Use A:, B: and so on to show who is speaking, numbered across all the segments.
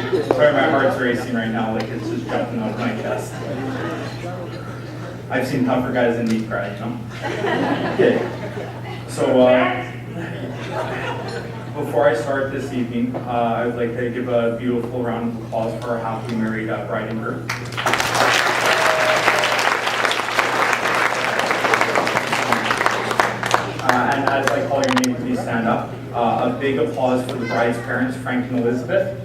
A: Sorry, my heart's racing right now, like it's just jumping out of my chest. I've seen tougher guys than me cry, you know? Okay, so before I start this evening, I would like to give a beautiful round of applause for our happily married bride and groom. And as I call your name, please stand up. A big applause for the bride's parents, Frank and Elizabeth.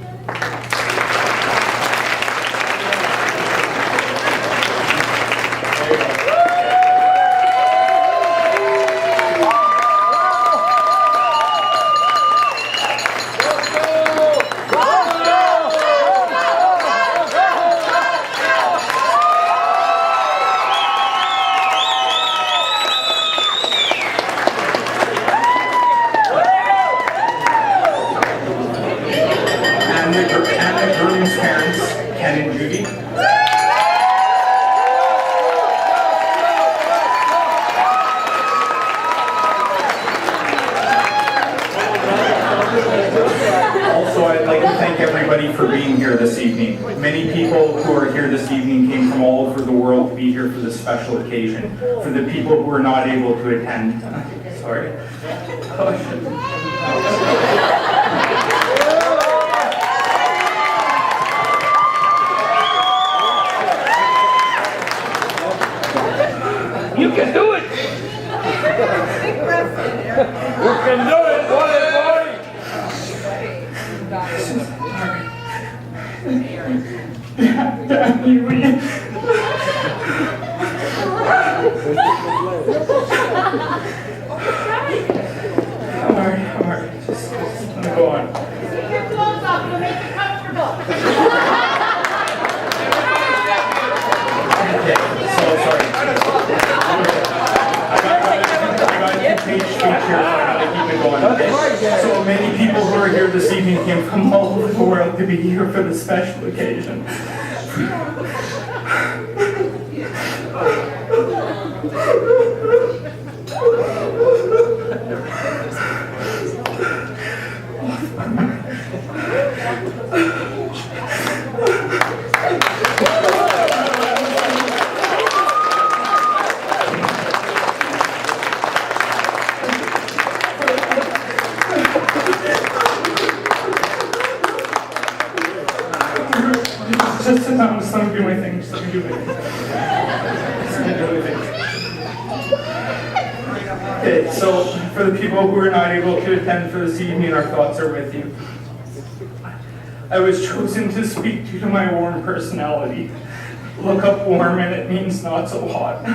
A: And the groom's parents, Ken and Judy. Also, I'd like to thank everybody for being here this evening. Many people who are here this evening came from all over the world to be here for this special occasion. For the people who are not able to attend, sorry.
B: You can do it! You can do it, boy!
A: Daddy, we... I'm alright. Just let me go on.
C: Take your clothes off, it'll make you comfortable.
A: Okay, so sorry. I got a two-page speech here, so I gotta keep it going. Okay? So many people who are here this evening came from all over the world to be here for this special occasion. Just sit down, just let me do my thing, just let me do my thing. Okay, so for the people who are not able to attend for this evening, our thoughts are with you. I was chosen to speak due to my warm personality. Look up warm and it means not so hot.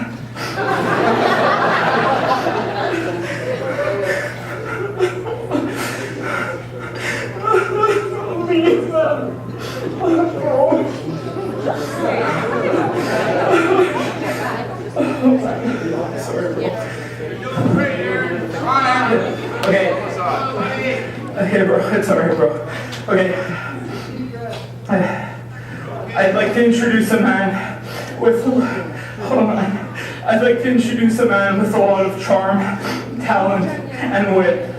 A: Sorry, bro. Okay, bro, it's alright, bro. Okay. I'd like to introduce a man with... Hold on. I'd like to introduce a man with a lot of charm, talent, and wit.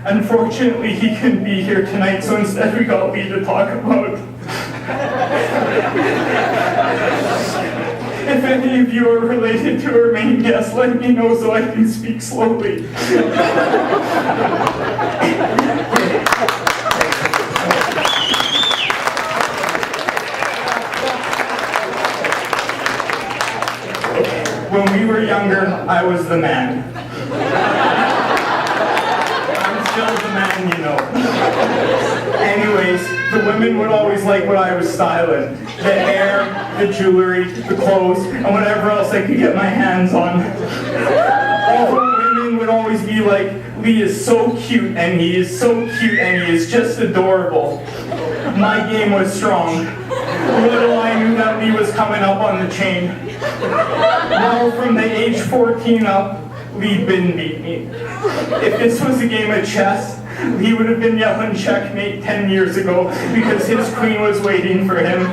A: Unfortunately, he couldn't be here tonight, so instead we got Lee to talk about... If any of you are related to our main guest, let me know so I can speak slowly. When we were younger, I was the man. I'm still the man, you know. Anyways, the women would always like what I was styling. The hair, the jewelry, the clothes, and whatever else I could get my hands on. All the women would always be like, Lee is so cute, and he is so cute, and he is just adorable. My game was strong. Little I knew that Lee was coming up on the chain. Now from the age 14 up, Lee Bin beat me. If this was a game of chess, Lee would have been yelling checkmate 10 years ago because his queen was waiting for him.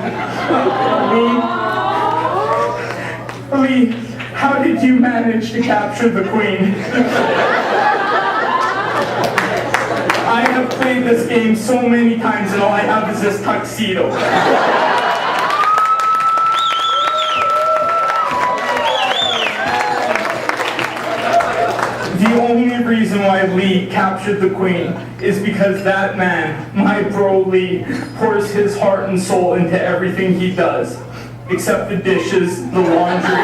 A: Lee, how did you manage to capture the queen? I have played this game so many times and all I have is this tuxedo. The only reason why Lee captured the queen is because that man, my bro Lee, pours his heart and soul into everything he does. Except the dishes, the laundry,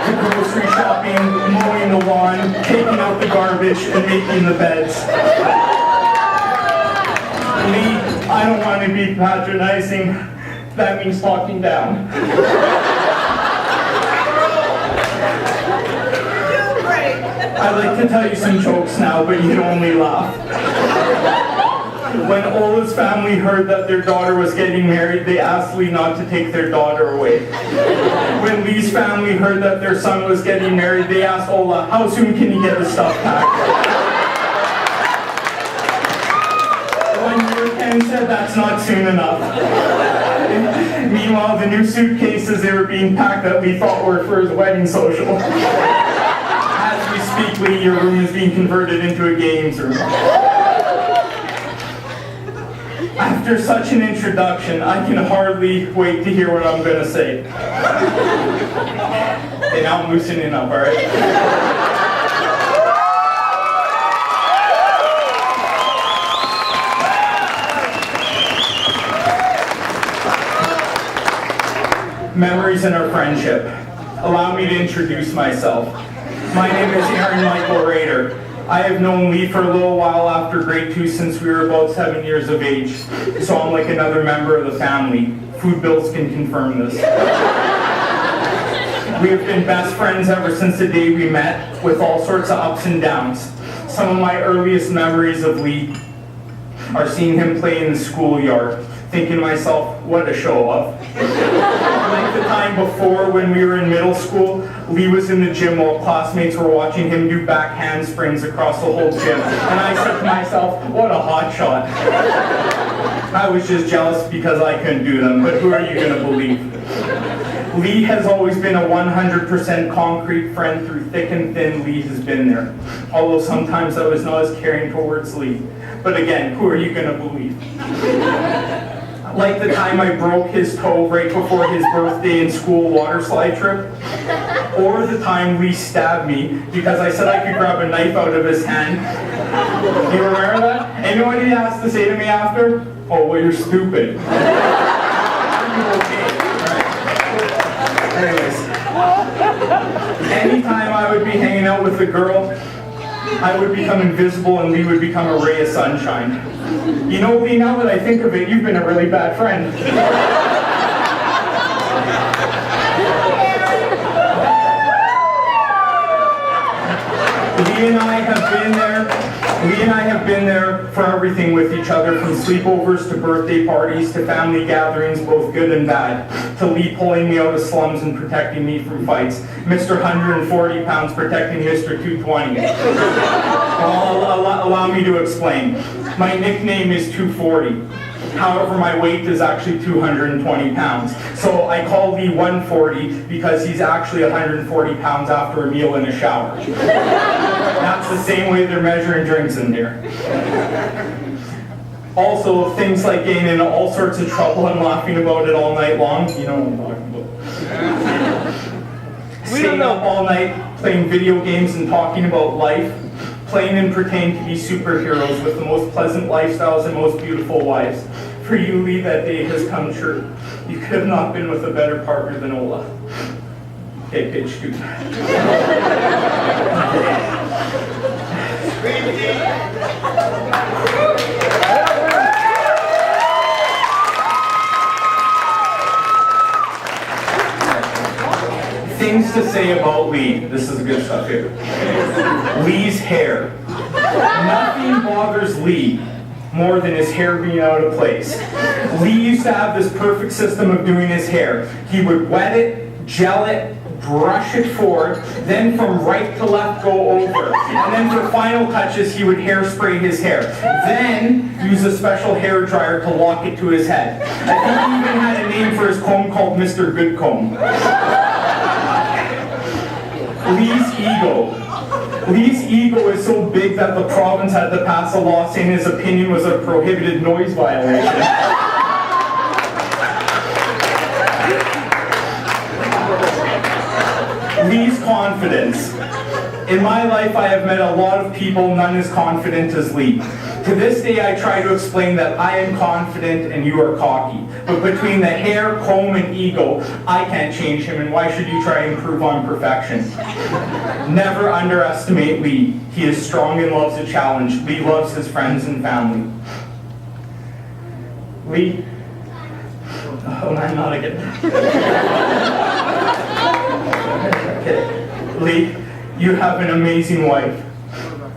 A: the grocery shopping, mowing the lawn, taking out the garbage, and making the beds. Lee, I don't want to be patronizing. That means talking down. I'd like to tell you some jokes now, but you'd only laugh. When Ola's family heard that their daughter was getting married, they asked Lee not to take their daughter away. When Lee's family heard that their son was getting married, they asked Ola, how soon can he get the stuff packed? When year 10 said that's not soon enough. Meanwhile, the new suitcases they were being packed that Lee thought were for his wedding social. As we speak, Lee, your room is being converted into a games room. After such an introduction, I can hardly wait to hear what I'm going to say. Okay, now I'm loosening up, all right? Memories in our friendship. Allow me to introduce myself. My name is Aaron Michael Rader. I have known Lee for a little while after grade 2 since we were about 7 years of age. So I'm like another member of the family. Food bills can confirm this. We have been best friends ever since the day we met, with all sorts of ups and downs. Some of my earliest memories of Lee are seeing him play in the schoolyard, thinking to myself, what a show off. Like the time before when we were in middle school, Lee was in the gym while classmates were watching him do back handsprings across the whole gym. And I said to myself, what a hot shot. I was just jealous because I couldn't do them, but who are you going to believe? Lee has always been a 100% concrete friend through thick and thin. Lee has been there. Although sometimes I was not as caring towards Lee. But again, who are you going to believe? Like the time I broke his toe right before his birthday in school water slide trip. Or the time Lee stabbed me because I said I could grab a knife out of his hand. You aware of that? And you know what he has to say to me after? Oh, well, you're stupid. Okay. Anyways, anytime I would be hanging out with a girl, I would become invisible and Lee would become a ray of sunshine. You know, Lee, now that I think of it, you've been a really bad friend. Lee and I have been there for everything with each other, from sleepovers to birthday parties to family gatherings, both good and bad, to Lee pulling me out of slums and protecting me from fights, Mr. 140 pounds protecting Mr. 220. Allow me to explain. My nickname is 240. However, my weight is actually 220 pounds. So I call Lee 140 because he's actually 140 pounds after a meal and a shower. That's the same way they're measuring drinks in here. Also, things like getting into all sorts of trouble and laughing about it all night long. You know what I'm talking about. Staying up all night, playing video games and talking about life. Playing and pretending to be superheroes with the most pleasant lifestyles and most beautiful wives. For you, Lee, that day has come true. You could have not been with a better partner than Ola. Okay, pitch 2. Things to say about Lee. This is good stuff here. Lee's hair. Nothing bothers Lee more than his hair being out of place. Lee used to have this perfect system of doing his hair. He would wet it, gel it, brush it forward, then from right to left go over. And then for final touches, he would hairspray his hair. Then use a special hair dryer to lock it to his head. I think he even had a name for his comb called Mr. Good Comb. Lee's ego. Lee's ego is so big that the province had to pass a law saying his opinion was a prohibited noise violation. Lee's confidence. In my life, I have met a lot of people, none as confident as Lee. To this day, I try to explain that I am confident and you are cocky. But between the hair, comb, and ego, I can't change him, and why should you try and improve on perfection? Never underestimate Lee. He is strong and loves a challenge. Lee loves his friends and family. Lee? Oh man, not again. Okay. Lee, you have an amazing wife.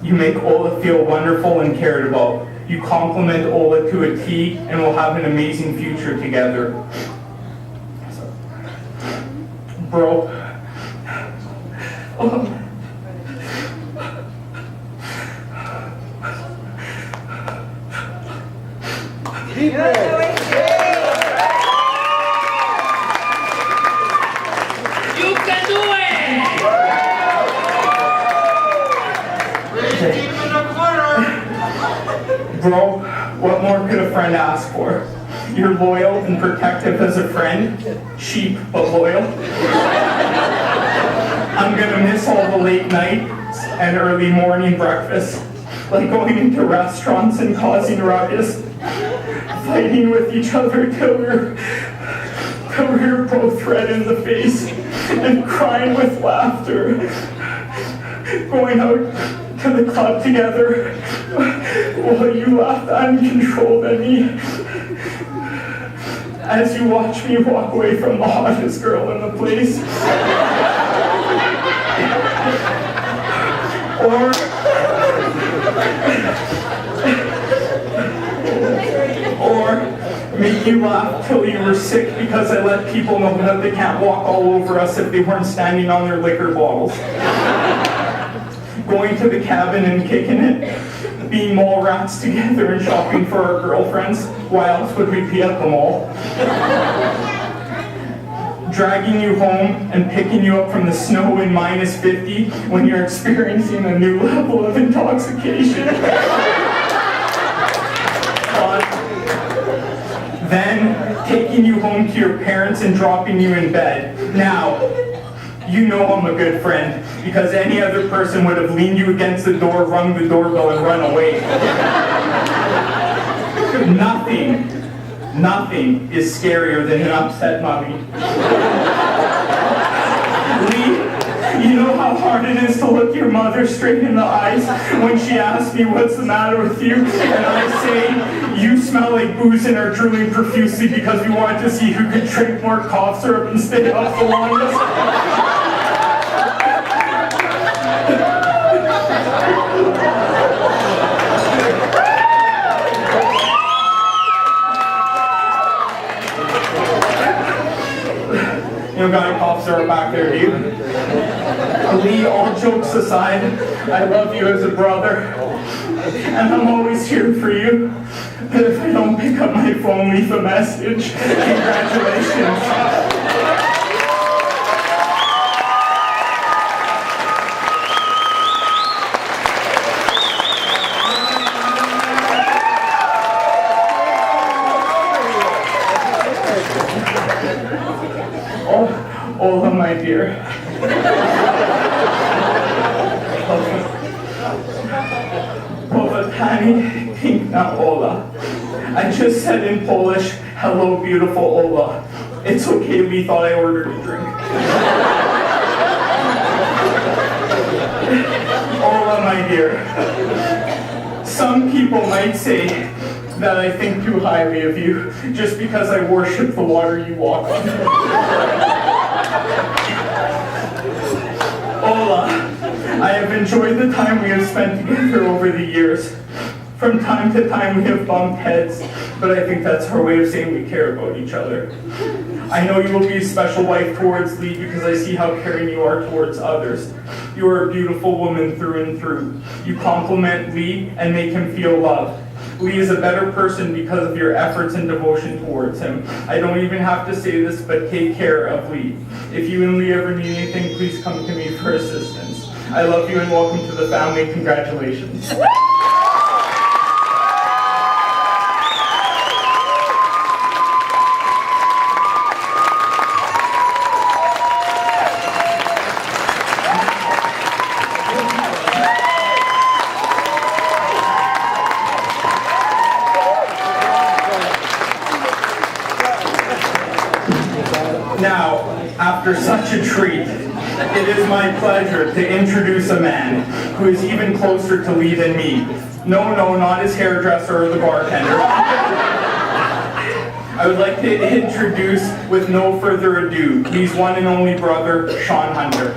A: You make Ola feel wonderful and cared about. You compliment Ola to a T and will have an amazing future together. Bro.
B: Deep breath. You can do it!
A: Bro, what more could a friend ask for? You're loyal and protective as a friend. Cheap, but loyal. I'm gonna miss all the late nights and early morning breakfasts. Like going into restaurants and causing ruckus. Fighting with each other till we're both red in the face. And crying with laughter. Going out to the club together while you laughed uncontrolled at me as you watch me walk away from the hottest girl in the place. Or make you laugh till you were sick because I let people know that they can't walk all over us if they weren't standing on their liquor bottles. Going to the cabin and kicking it, being mall rats together and shopping for our girlfriends. Why else would we be at the mall? Dragging you home and picking you up from the snow in -50 when you're experiencing a new level of intoxication. Then taking you home to your parents and dropping you in bed. Now, you know I'm a good friend, because any other person would have leaned you against the door, rung the doorbell, and run away. Nothing is scarier than an upset mommy. Lee, you know how hard it is to look your mother straight in the eyes when she asks me what's the matter with you, and I say, you smell like booze and are drooling profusely because we wanted to see who could drink more cough syrup and stay up the longest. You don't got any cough syrup back there, do you? Lee, all jokes aside, I love you as a brother. And I'm always here for you. But if I don't pick up my phone, leave a message. Congratulations. Ola, my dear. Ola, Tani, piękna Ola. I just said in Polish, hello, beautiful Ola. It's okay, Lee thought I ordered a drink. Ola, my dear. Some people might say that I think too highly of you just because I worship the water you walk on. Ola, I have enjoyed the time we have spent together over the years. From time to time we have bumped heads, but I think that's our way of saying we care about each other. I know you will be a special wife towards Lee because I see how caring you are towards others. You are a beautiful woman through and through. You compliment Lee and make him feel loved. Lee is a better person because of your efforts and devotion towards him. I don't even have to say this, but take care of Lee. If you and Lee ever need anything, please come to me for assistance. I love you and welcome to the family. Congratulations. Now, after such a treat, it is my pleasure to introduce a man who is even closer to Lee than me. No, not his hairdresser or the bartender. I would like to introduce, with no further ado, Lee's one and only brother, Sean Hunter.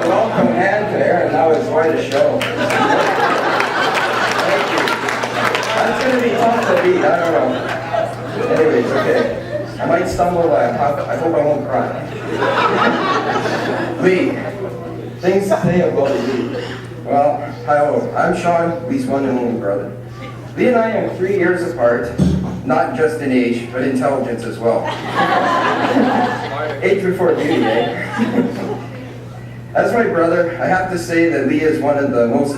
D: Welcome hand to Aaron, that was quite a show. Thank you. That's going to be tough to beat, I don't know. Anyways, okay. I might stumble, I hope I won't cry. Lee, things to say about Lee. Well, hello, I'm Sean, Lee's one and only brother. Lee and I are 3 years apart, not just in age, but intelligence as well. Age before beauty, eh? As my brother, I have to say that Lee is one of the most